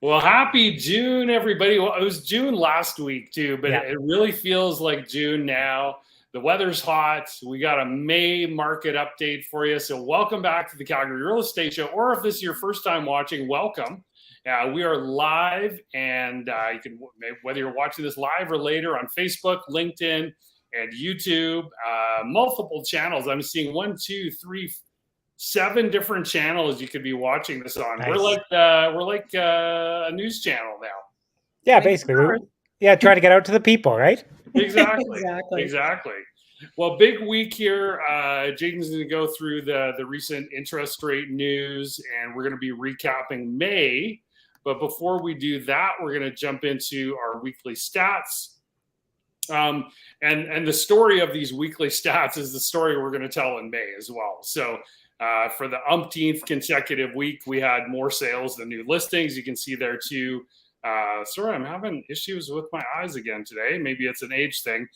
Well, happy June, everybody. Well, it was June last week too, but Yeah. it really feels like June now. The weather's hot. We got a May market update for you. So, welcome back to the Calgary Real Estate Show. Or if this is your first time watching, welcome. We are live, and you can, whether you're watching this live or later, on Facebook, LinkedIn, and YouTube, multiple channels. I'm seeing 7 different channels you could be watching this on. We're Nice. like a news channel now. Yeah, basically. Try to get out to the people, right? Exactly, Exactly. exactly. Well, big week here. Jaden's going to go through the recent interest rate news, and we're going to be recapping May. But before we do that, we're going to jump into our weekly stats. And the story of these weekly stats is the story we're going to tell in May as well. So for the umpteenth consecutive week, we had more sales than new listings. You can see there too. Sorry, I'm having issues with my eyes again today. Maybe it's an age thing.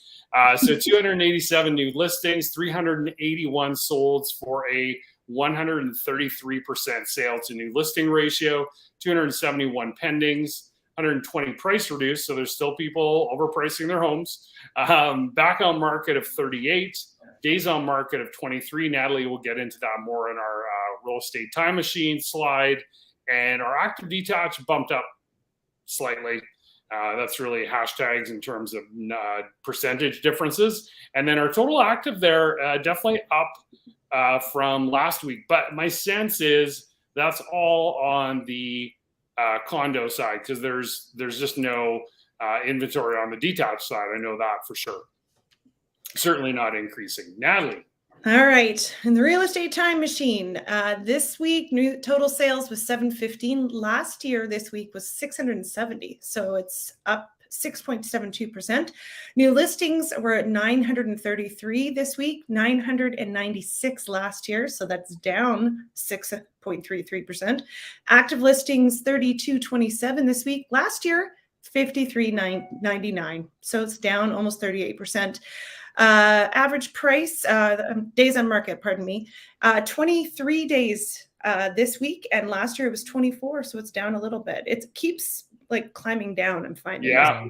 So 287 new listings, 381 solds for a 133% sale to new listing ratio, 271 pendings, 120 price reduced. So there's still people overpricing their homes. Back on market of 38, days on market of 23. Natalie will get into that more in our real estate time machine slide. And our active detached bumped up slightly. That's really hashtags in terms of percentage differences. And then our total active there definitely up from last week. But my sense is that's all on the condo side, because there's just no inventory on the detached side. I know that for sure. Certainly not increasing. Natalie. All right. In the real estate time machine, this week, new total sales was 715. Last year, this week was 670. So it's up 6.72%. New listings were at 933 this week, 996 last year. So that's down 6.33%. Active listings, 3227 this week. Last year, 5399. So it's down almost 38%. Average price, days on market, 23 days this week, and last year it was 24, so it's down a little bit. It keeps like climbing down, I'm finding. Yeah,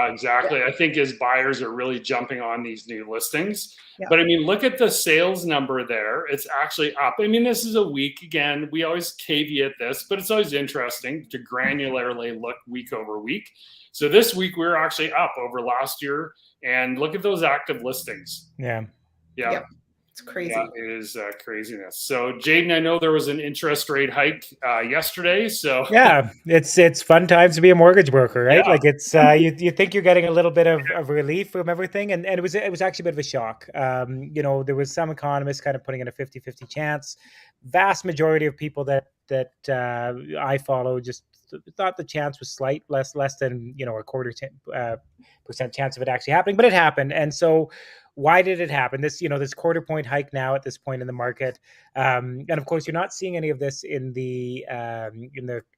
exactly. I think as buyers are really jumping on these new listings. But I mean, look at the sales number there. It's actually up. I mean, this is a week. Again, we always caveat this, but it's always interesting to granularly look week over week. So this week we're actually up over last year. And look at those active listings. Yeah. It's crazy. Yeah, it is craziness. So, Jaden, I know there was an interest rate hike yesterday. So yeah, it's fun times to be a mortgage broker, right? Yeah. Like it's you think you're getting a little bit of relief from everything, and it was actually a bit of a shock. There was some economists kind of putting in a 50-50 chance. Vast majority of people that I follow just thought the chance was slight, less than a quarter percent chance of it actually happening, but it happened. And so why did it happen? This quarter point hike now at this point in the market, and of course you're not seeing any of this in the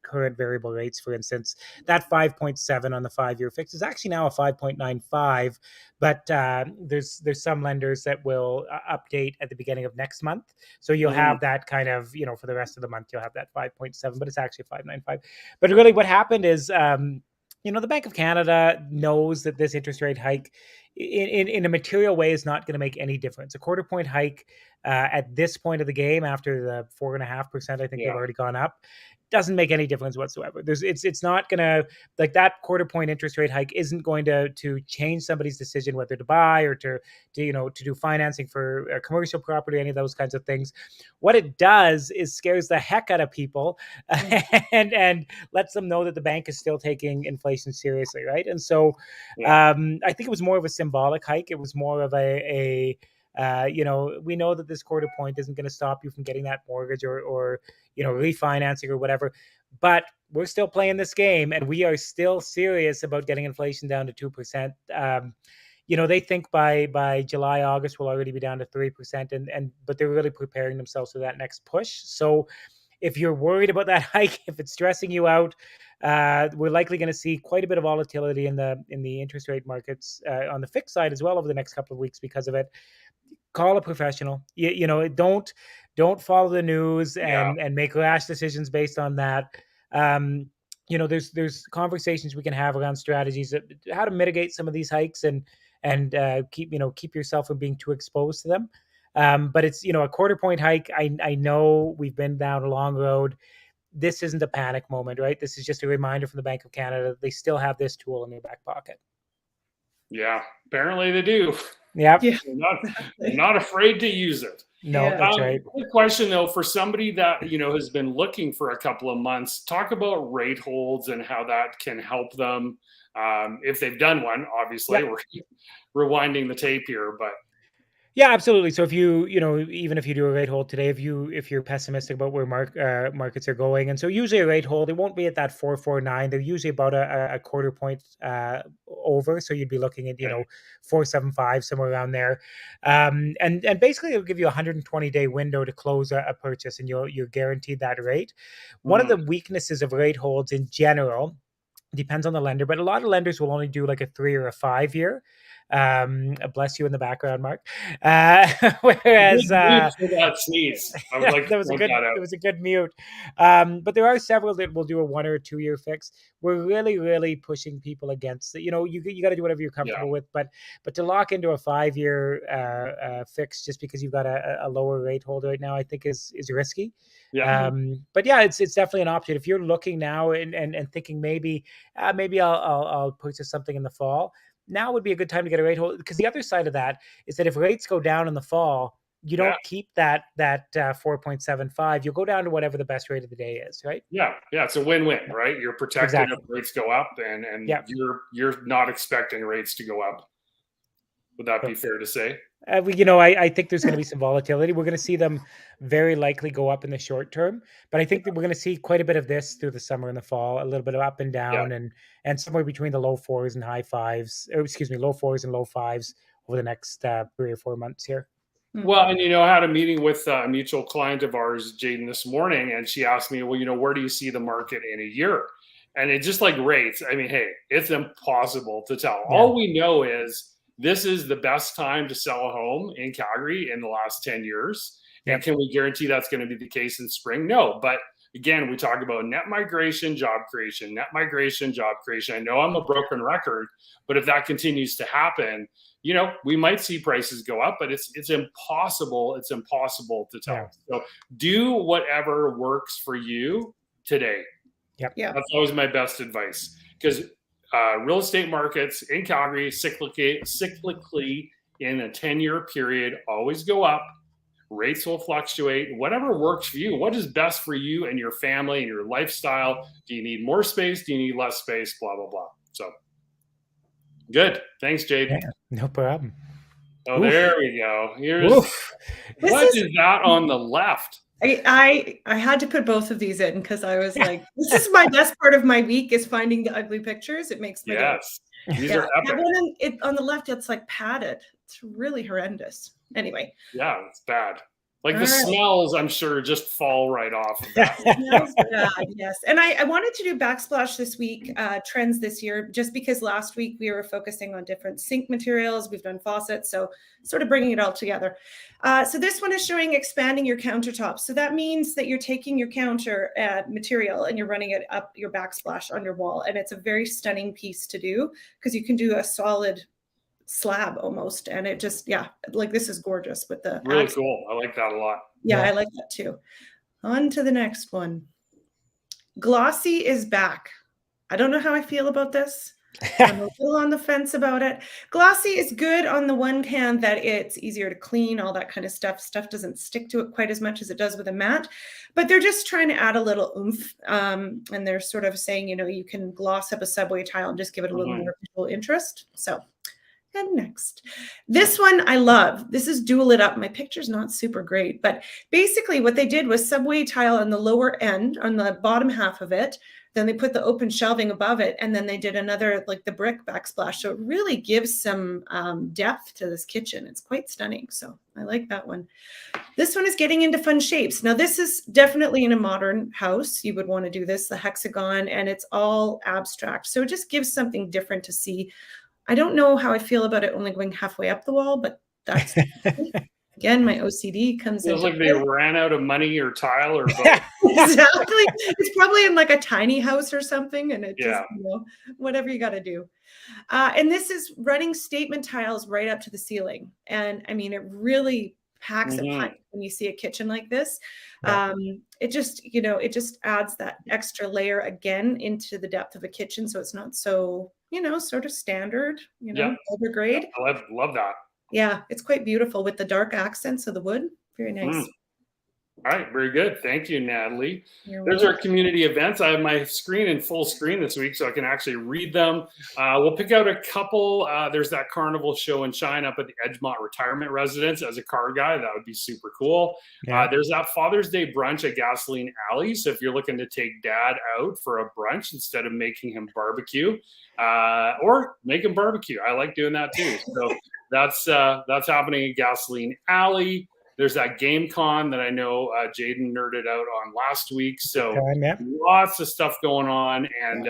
current variable rates. For instance, that 5.7 on the 5-year fix is actually now a 5.95, but there's some lenders that will update at the beginning of next month, so you'll have that kind of for the rest of the month you'll have that 5.7, but it's actually 5.95. But really, what happened is the Bank of Canada knows that this interest rate hike in a material way is not going to make any difference. A quarter point hike at this point of the game, after the 4.5%, I think they've already gone up, doesn't make any difference whatsoever. It's not going to, like, that quarter point interest rate hike isn't going to change somebody's decision whether to buy or to do financing for a commercial property, any of those kinds of things. What it does is scares the heck out of people and lets them know that the bank is still taking inflation seriously, right? And so I think it was more of a symbolic hike. It was more of we know that this quarter point isn't going to stop you from getting that mortgage or refinancing or whatever, but we're still playing this game, and we are still serious about getting inflation down to 2%. They think by July, August, we'll already be down to 3%, but they're really preparing themselves for that next push. So if you're worried about that hike, if it's stressing you out, we're likely going to see quite a bit of volatility in the interest rate markets on the fixed side as well over the next couple of weeks because of it. Call a professional. Don't follow the news and make rash decisions based on that. there's conversations we can have around strategies of how to mitigate some of these hikes and keep yourself from being too exposed to them. But it's a quarter point hike. I know we've been down a long road. This isn't a panic moment, right? This is just a reminder from the Bank of Canada that they still have this tool in their back pocket. Yeah, apparently they do. Yep. Yeah. They're not afraid to use it. No, Yeah. that's right. Quick question though, for somebody that has been looking for a couple of months, talk about rate holds and how that can help them if they've done one. Obviously, Yeah. we're rewinding the tape here, but Yeah, absolutely. So if even if you do a rate hold today, if you're pessimistic about where markets are going, and so usually a rate hold, it won't be at that 449. They're usually about a quarter point over. So you'd be looking at 475, somewhere around there, and basically it'll give you a 120-day window to close a purchase, and you're guaranteed that rate. One of the weaknesses of rate holds in general depends on the lender, but a lot of lenders will only do like a 3 or a 5 year. Bless you in the background, Mark. Whereas that sneeze, I would like to point that out. It was a good mute. But there are several that will do a 1 or a 2 year fix. We're really, really pushing people against it. You got to do whatever you're comfortable with, but to lock into a 5 year fix just because you've got a lower rate hold right now, I think is risky. Yeah. But yeah, it's definitely an option if you're looking now and thinking maybe I'll purchase something in the fall. Now would be a good time to get a rate hold, because the other side of that is that if rates go down in the fall, you don't keep that 4.75. You'll go down to whatever the best rate of the day is, right? Yeah, it's a win-win, right? You're protected if rates go up, and you're not expecting rates to go up. Would that be fair to say? I think there's going to be some volatility. We're going to see them very likely go up in the short term, but I think that we're going to see quite a bit of this through the summer and the fall, a little bit of up and down, and somewhere between the low 4s and high 5s, low 4s and low 5s over the next 3 or 4 months here. Well, and I had a meeting with a mutual client of ours, Jaden, this morning, and she asked me, well, where do you see the market in a year? And it's just like rates. I mean, hey, it's impossible to tell. Yeah. All we know is this is the best time to sell a home in Calgary in the last 10 years. Yep. And can we guarantee that's going to be the case in spring? No. But again, we talk about net migration, job creation, net migration, job creation. I know I'm a broken record, but if that continues to happen, we might see prices go up, but it's impossible. It's impossible to tell. Yeah. So do whatever works for you today. Yep. Yeah. That's always my best advice, because real estate markets in Calgary cyclically in a 10-year period always go up. Rates will fluctuate. Whatever works for you. What is best for you and your family and your lifestyle? Do you need more space? Do you need less space? Blah, blah, blah. So good. Thanks, Jade. Yeah, no problem. Oh, there we go. What is that on the left? I had to put both of these in because I was like, this is my best part of my week, is finding the ugly pictures. It makes me These are epic. On the left, it's like padded. It's really horrendous. Anyway. Yeah, it's bad. Like the smells, I'm sure, just fall right off of that. Yes. And I wanted to do backsplash this week, trends this year, just because last week we were focusing on different sink materials. We've done faucets, so sort of bringing it all together. So this one is showing expanding your countertops. So that means that you're taking your counter material and you're running it up your backsplash on your wall. And it's a very stunning piece to do because you can do a solid slab almost, and it just like this is gorgeous with the really cool. I like that a lot. Yeah, I like that too. On to the next one. Glossy is back. I don't know how I feel about this. I'm a little on the fence about it. Glossy is good on the one hand that it's easier to clean, all that kind of stuff. Stuff doesn't stick to it quite as much as it does with a matte, but they're just trying to add a little oomph. And they're sort of saying, you can gloss up a subway tile and just give it a little more visual interest. So. And next, this one I love. This is Dual It Up. My picture's not super great, but basically what they did was subway tile on the lower end, on the bottom half of it. Then they put the open shelving above it, and then they did another, like the brick backsplash. So it really gives some depth to this kitchen. It's quite stunning. So I like that one. This one is getting into fun shapes. Now this is definitely in a modern house. You would want to do this, the hexagon, and it's all abstract. So it just gives something different to see. I don't know how I feel about it only going halfway up the wall, but that's Again, my OCD comes Feels into like they ran out of money or tile or both. Exactly. It's probably in like a tiny house or something, and it just, Yeah. whatever you got to do. And this is running statement tiles right up to the ceiling. And I mean, it really packs a punch when you see a kitchen like this. Yeah. It just, it just adds that extra layer again into the depth of a kitchen. So it's not so, sort of standard, older grade. I love that. Yeah, it's quite beautiful with the dark accents of the wood. Very nice. All right, very good. Thank you, Natalie. You're There's welcome. our community events. I have my screen in full screen this week, so I can actually read them. We'll pick out a couple. There's that carnival show and shine up at the Edgemont Retirement Residence. As a car guy, that would be super cool. Yeah. There's that Father's Day brunch at Gasoline Alley. So if you're looking to take dad out for a brunch instead of making him barbecue, or make him barbecue, I like doing that too. So that's happening at Gasoline Alley. There's that Game Con that I know Jaden nerded out on last week. So lots of stuff going on. And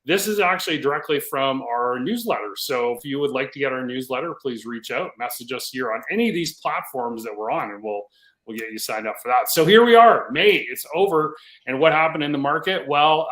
this is actually directly from our newsletter. So if you would like to get our newsletter, please reach out, message us here on any of these platforms that we're on, and we'll get you signed up for that. So here we are, May, it's over. And what happened in the market? Well,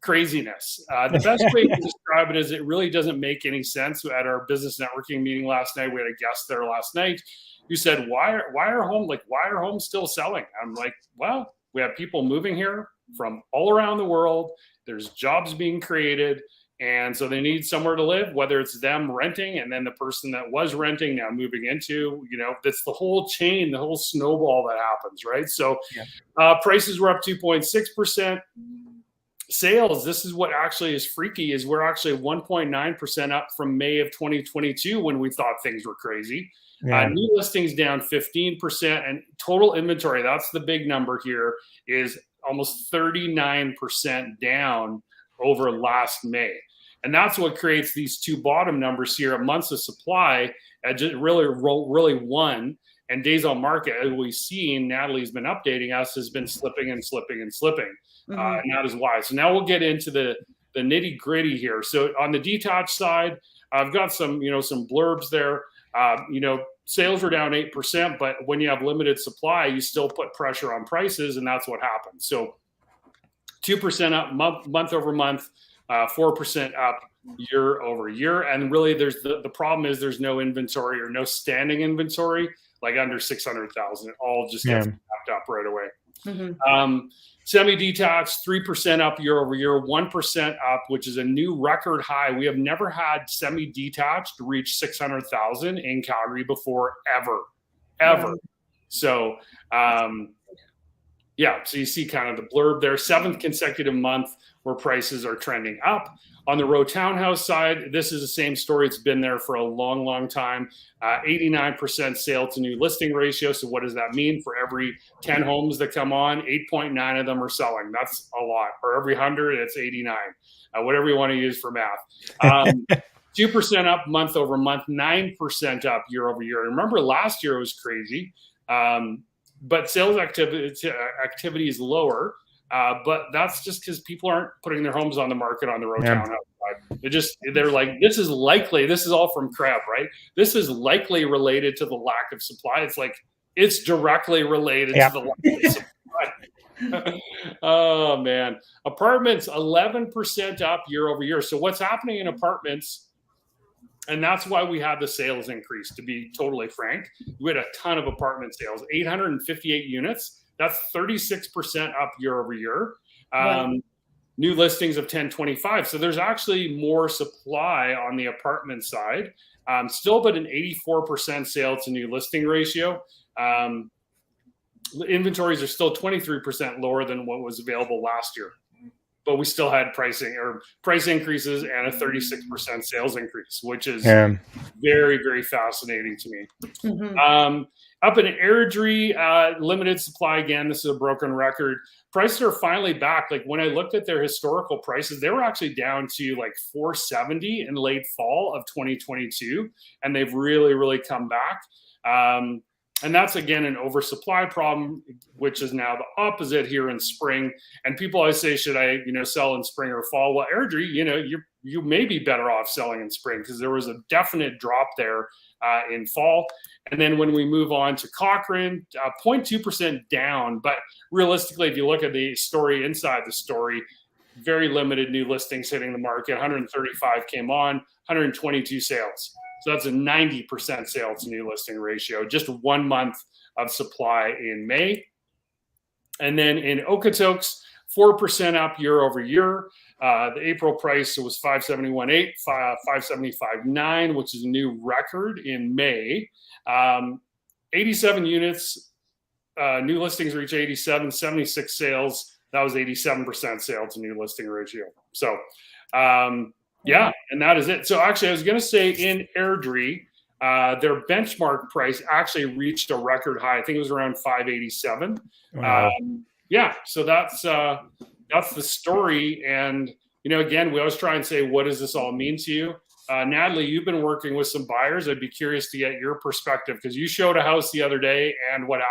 craziness. The best way to describe it is it really doesn't make any sense. At our business networking meeting last night, we had a guest there last night who said, why are homes still selling? I'm like, well, we have people moving here from all around the world. There's jobs being created. And so they need somewhere to live, whether it's them renting and then the person that was renting now moving into, that's the whole chain, the whole snowball that happens, right? So prices were up 2.6%. Sales, this is what actually is freaky, is we're actually 1.9% up from May of 2022 when we thought things were crazy. New listings down 15%, and total inventory, that's the big number here, is almost 39% down over last May. And that's what creates these two bottom numbers here, months of supply at just really one, and days on market, as we've seen, Natalie's been updating us, has been slipping and slipping and slipping. And that is why. So now we'll get into the nitty gritty here. So on the detached side, I've got some blurbs there. Sales are down 8%, but when you have limited supply, you still put pressure on prices, and that's what happens. So 2% up month over month, 4% up year over year. And really, there's the problem is there's no inventory or no standing inventory, like under 600,000. It all just gets wrapped up right away. Semi-detached, 3% up year over year, 1% up, which is a new record high. We have never had semi-detached reach 600,000 in Calgary before, ever. So, so you see kind of the blurb there. 7th consecutive month where prices are trending up. On the Row Townhouse side, this is the same story. It's been there for a long, long time. 89% sale to new listing ratio. So what does that mean? For every 10 homes that come on, 8.9 of them are selling. That's a lot. For every 100, it's 89. Whatever you want to use for math. 2% up month over month, 9% up year over year. Remember, last year was crazy. But sales activity is lower. But that's just because people aren't putting their homes on the market on the Row Townhouse side. They're like, this is all from Crab, right? This is likely related to the lack of supply. It's like, it's directly related to the lack of supply. Oh man. Apartments, 11% up year over year. So what's happening in apartments, and that's why we had the sales increase, to be totally frank. We had a ton of apartment sales, 858 units. That's 36% up year over year. New listings of 1025. So there's actually more supply on the apartment side. Still, but an 84% sale to new listing ratio. Inventories are still 23% lower than what was available last year. But we still had price increases and a 36% sales increase, which is very, very fascinating to me. Up in Airdrie, limited supply again. This is a broken record. Prices are finally back. Like when I looked at their historical prices, they were actually down to like 470 in late fall of 2022, and they've really, really come back. And that's, again, an oversupply problem, which is now the opposite here in spring. And people always say, should I, sell in spring or fall? Well, Airdrie, you may be better off selling in spring because there was a definite drop there in fall. And then when we move on to Cochrane, 0.2% down. But realistically, if you look at the story inside the story, very limited new listings hitting the market. 135 came on, 122 sales. So that's a 90% sales to new listing ratio, just 1 month of supply in May. And then in Okotoks, 4% up year over year. The April price was 571.8, 575.9, which is a new record in May. 87 units, new listings reach 87, 76 sales. That was 87% sale to new listing ratio. So, yeah, and that is it. So actually, I was going to say in Airdrie, their benchmark price actually reached a record high. I think it was around 587. Wow. Yeah, so that's the story. And again, we always try and say, what does this all mean to you? Natalie, you've been working with some buyers. I'd be curious to get your perspective because you showed a house the other day, and what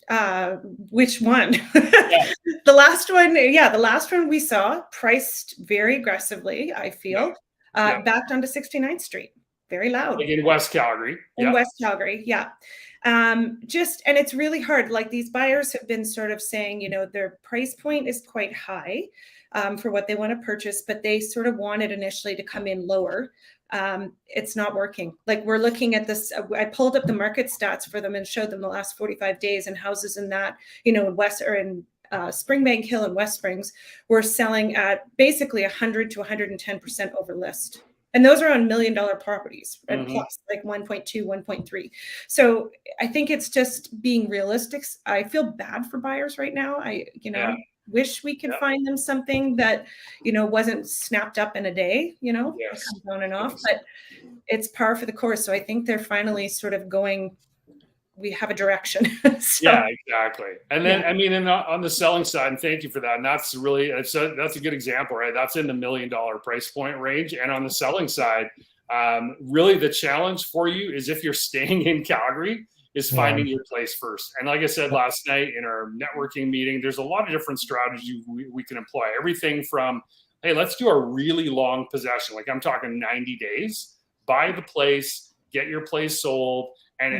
happened? Which one? Yeah. The last one, yeah, the last one we saw priced very aggressively, I feel, backed onto 69th Street. Very loud. Like in West Calgary. In West Calgary, yeah. And it's really hard. Like these buyers have been sort of saying, their price point is quite high for what they want to purchase, but they sort of wanted initially to come in lower. It's not working. Like we're looking at this. I pulled up the market stats for them and showed them the last 45 days, and houses in that, in West or in Springbank Hill and West Springs were selling at basically 100 to 110% over list. And those are on $1 million properties and plus like 1.2, 1.3. So I think it's just being realistic. I feel bad for buyers right now. Wish we could find them something that, wasn't snapped up in a day, Yes. down and off, but it's par for the course. So I think they're finally sort of going, we have a direction. So, yeah, exactly. And then, and on the selling side, and thank you for that. And that's really, that's a good example, right? That's in the $1 million price point range. And on the selling side, really the challenge for you is if you're staying in Calgary is finding your place first. And like I said last night in our networking meeting, there's a lot of different strategies we can employ. Everything from, hey, let's do a really long possession. Like I'm talking 90 days, buy the place, get your place sold. And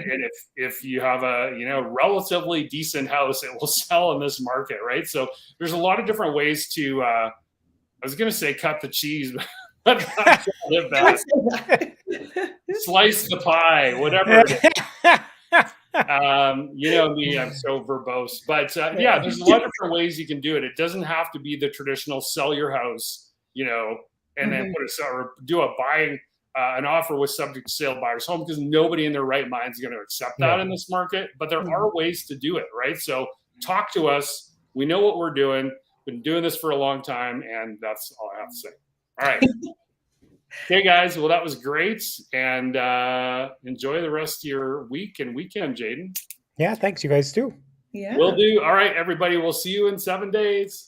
if you have a relatively decent house, it will sell in this market, right? So there's a lot of different ways to. I was going to say cut the cheese, but slice the pie, whatever. It is. You know me, I'm so verbose, but yeah, there's a lot of different ways you can do it. It doesn't have to be the traditional sell your house, and then do a buying. An offer with subject to sale buyer's home because nobody in their right mind is going to accept that in this market. But there are ways to do it, right? So talk to us. We know what we're doing. Been doing this for a long time, and that's all I have to say. All right. Okay, guys. Well, that was great, and enjoy the rest of your week and weekend, Jaden. Yeah, thanks. You guys too. Yeah. Will do. All right, everybody. We'll see you in 7 days.